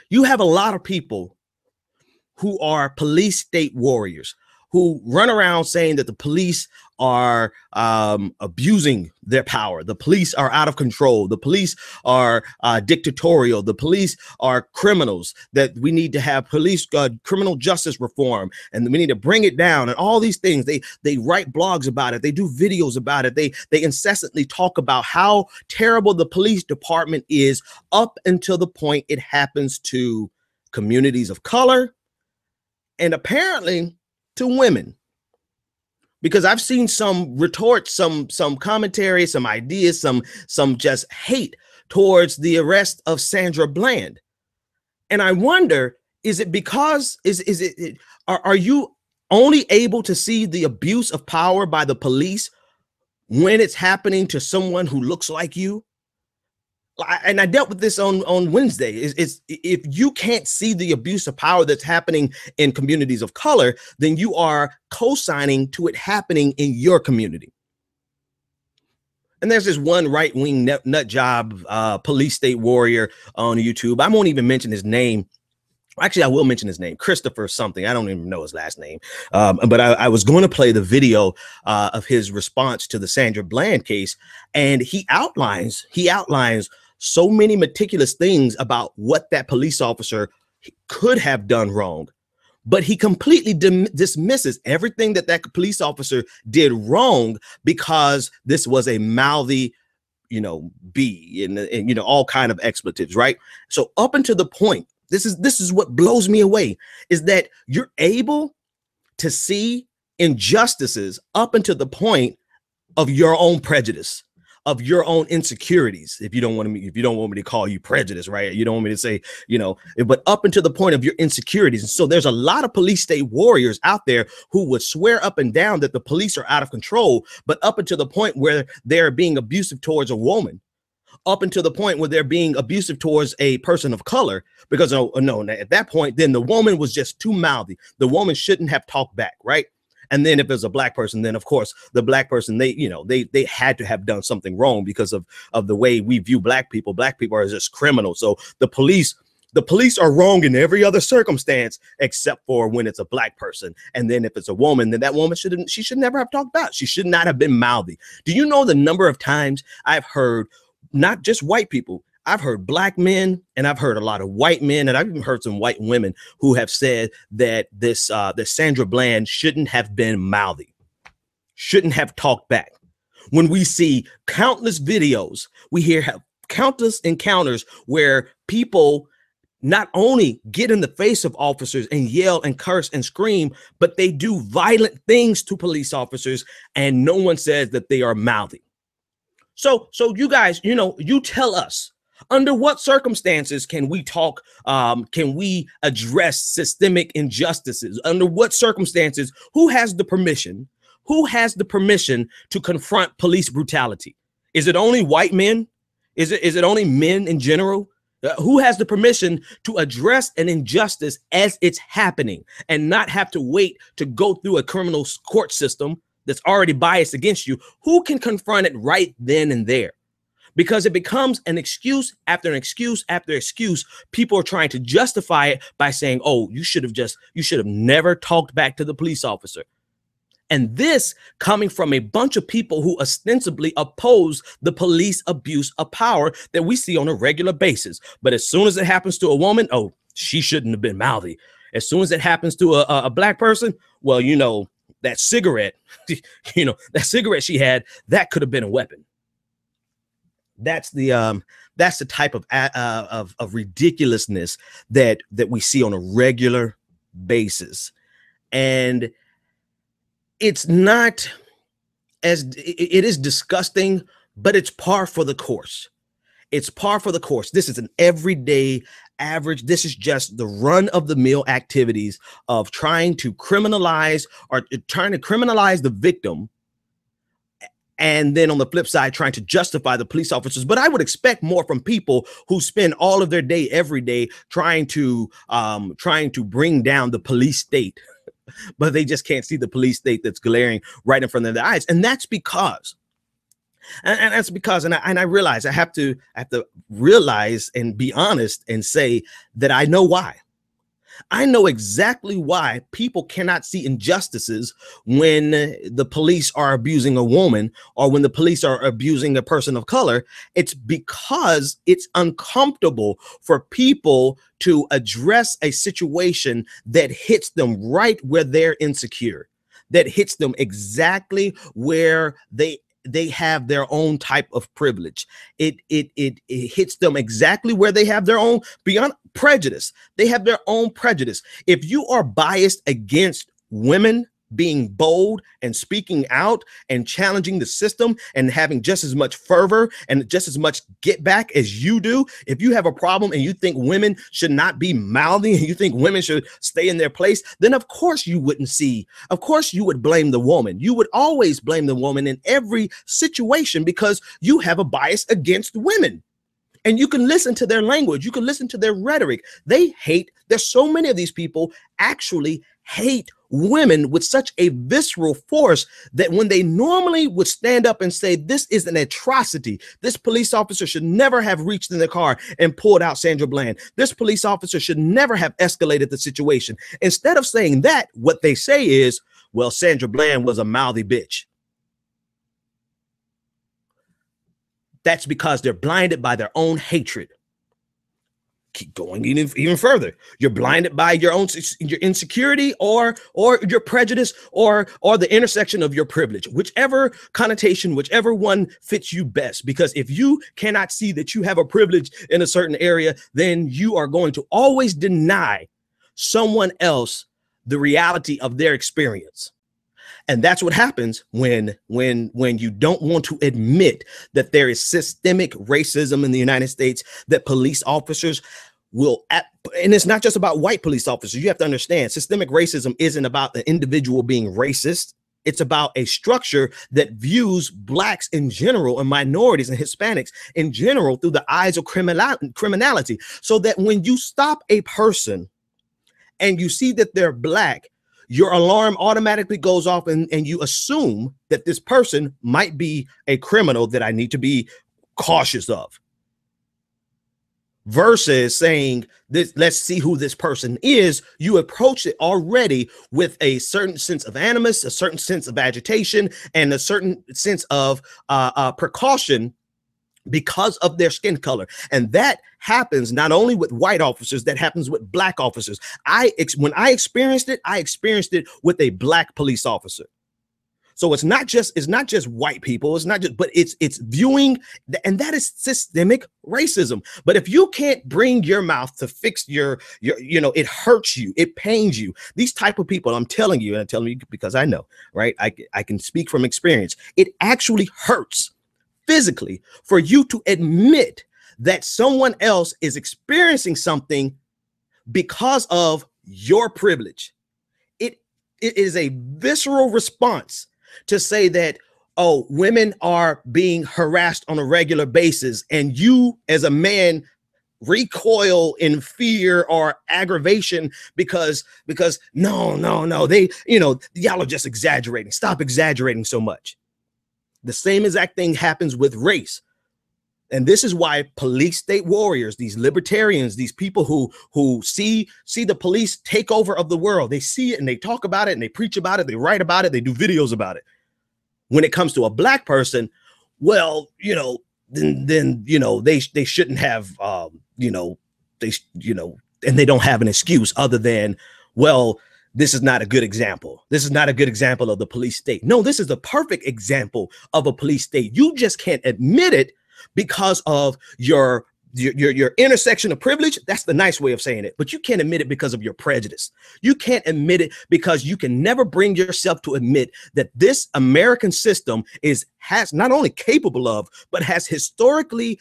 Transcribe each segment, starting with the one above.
You have a lot of people who are police state warriors who run around saying that the police are abusing their power. The police are out of control. The police are dictatorial. The police are criminals, that we need to have police criminal justice reform, and we need to bring it down, and all these things. They write blogs about it. They do videos about it. They incessantly talk about how terrible the police department is, up until the point it happens to communities of color and apparently to women. Because I've seen some retorts, some commentary, some ideas, some just hate towards the arrest of Sandra Bland. And I wonder, is it because are you only able to see the abuse of power by the police when it's happening to someone who looks like you? And I dealt with this on Wednesday. Is if you can't see the abuse of power that's happening in communities of color, then you are co-signing to it happening in your community. And there's this one right-wing nut job police state warrior on YouTube. I won't even mention his name. Actually, I will mention his name, Christopher something. I don't even know his last name. But I was going to play the video of his response to the Sandra Bland case, and he outlines so many meticulous things about what that police officer could have done wrong. But he completely dismisses everything that police officer did wrong because this was a mouthy, B and all kind of expletives, right? So up until the point, this is what blows me away, is that you're able to see injustices up until the point of your own prejudice, of your own insecurities. If you don't want me to call you prejudice, right? You don't want me to say, but up until the point of your insecurities. And so there's a lot of police state warriors out there who would swear up and down that the police are out of control, but up until the point where they're being abusive towards a woman, up until the point where they're being abusive towards a person of color, because no, at that point, then the woman was just too mouthy. The woman shouldn't have talked back, right? And then if there's a black person, then of course the black person, they had to have done something wrong because of the way we view black people. Black people are just criminals. So the police are wrong in every other circumstance except for when it's a black person. And then if it's a woman, then that woman should never have talked back. She should not have been mouthy. Do you know the number of times I've heard, not just white people, I've heard black men, and I've heard a lot of white men, and I've even heard some white women who have said that that Sandra Bland shouldn't have been mouthy, shouldn't have talked back. When we see countless videos, we hear countless encounters where people not only get in the face of officers and yell and curse and scream, but they do violent things to police officers, and no one says that they are mouthy. So you guys, you tell us, under what circumstances can we talk? Can we address systemic injustices? Under what circumstances? Who has the permission? Who has the permission to confront police brutality? Is it only white men? Is it only men in general? Who has the permission to address an injustice as it's happening and not have to wait to go through a criminal court system that's already biased against you? Who can confront it right then and there? Because it becomes an excuse after an excuse after excuse. People are trying to justify it by saying, oh, you should have never talked back to the police officer. And this coming from a bunch of people who ostensibly oppose the police abuse of power that we see on a regular basis. But as soon as it happens to a woman, oh, she shouldn't have been mouthy. As soon as it happens to a black person, well, that cigarette, that cigarette she had, that could have been a weapon. That's the type of ridiculousness that we see on a regular basis. And it's not it is disgusting, but it's par for the course. It's par for the course. This is an everyday average. This is just the run of the mill activities of trying to criminalize the victim. And then on the flip side, trying to justify the police officers. But I would expect more from people who spend all of their day, every day, trying to bring down the police state, but they just can't see the police state that's glaring right in front of their eyes. And that's because And that's because, and I realize I have to realize and be honest and say that I know why. I know exactly why people cannot see injustices when the police are abusing a woman or when the police are abusing a person of color. It's because it's uncomfortable for people to address a situation that hits them right where they're insecure, that hits them exactly where they have their own type of privilege. It hits them exactly where they have their own, beyond prejudice. They have their own prejudice. If you are biased against women being bold and speaking out and challenging the system and having just as much fervor and just as much get back as you do, if you have a problem and you think women should not be mouthing and you think women should stay in their place, then of course you wouldn't see, of course you would blame the woman. You would always blame the woman in every situation because you have a bias against women. And you can listen to their language. You can listen to their rhetoric. They hate. There's so many of these people actually hate women with such a visceral force that when they normally would stand up and say, this is an atrocity. This police officer should never have reached in the car and pulled out Sandra Bland. This police officer should never have escalated the situation. Instead of saying that, what they say is, well, Sandra Bland was a mouthy bitch. That's because they're blinded by their own hatred. Keep going even further. You're blinded by your insecurity or your prejudice or the intersection of your privilege, whichever connotation, whichever one fits you best. Because if you cannot see that you have a privilege in a certain area, then you are going to always deny someone else the reality of their experience. And that's what happens when you don't want to admit that there is systemic racism in the United States, that police officers will, and it's not just about white police officers. You have to understand, systemic racism isn't about the individual being racist. It's about a structure that views blacks in general and minorities and Hispanics in general through the eyes of criminality. So that when you stop a person and you see that they're black, your alarm automatically goes off and you assume that this person might be a criminal that I need to be cautious of. Versus saying, this, let's see who this person is. You approach it already with a certain sense of animus, a certain sense of agitation, and a certain sense of precaution because of their skin color. And that happens not only with white officers, that happens with black officers. When I experienced it with a black police officer. So it's not just white people, it's not just, but it's viewing, and that is systemic racism. But if you can't bring your mouth to fix your it hurts you, it pains you. These type of people, I'm telling you, and I'm telling you because I know, right? I can speak from experience. It actually hurts physically for you to admit that someone else is experiencing something because of your privilege. It is a visceral response to say that, oh, women are being harassed on a regular basis, and you as a man recoil in fear or aggravation because no, they, y'all are just exaggerating. Stop exaggerating so much. The same exact thing happens with race. And this is why police state warriors, these libertarians, these people who see the police take over of the world, they see it and they talk about it and they preach about it, they write about it, they do videos about it. When it comes to a black person, well, then they shouldn't have, and they don't have an excuse other than, well, this is not a good example. This is not a good example of the police state. No, this is the perfect example of a police state. You just can't admit it because of your intersection of privilege. That's the nice way of saying it, but you can't admit it because of your prejudice. You can't admit it because you can never bring yourself to admit that this American system has not only capable of, but has historically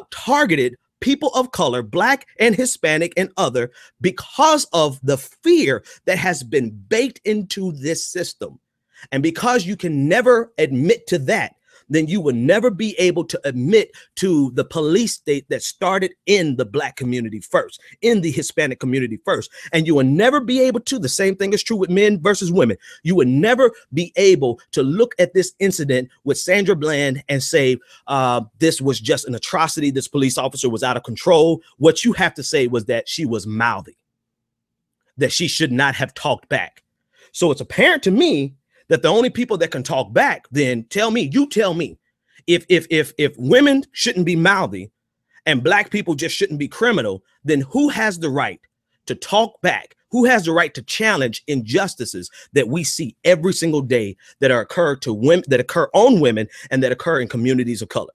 targeted people of color, black and Hispanic and other, because of the fear that has been baked into this system. And because you can never admit to that, then you will never be able to admit to the police state that started in the Black community first, in the Hispanic community first. And you will never be able to, the same thing is true with men versus women. You will never be able to look at this incident with Sandra Bland and say, this was just an atrocity. This police officer was out of control. What you have to say was that she was mouthy, that she should not have talked back. So it's apparent to me that the only people that can talk back, then tell me, if women shouldn't be mouthy and Black people just shouldn't be criminal, then who has the right to talk back? Who has the right to challenge injustices that we see every single day that occur to women, that occur on women, and that occur in communities of color?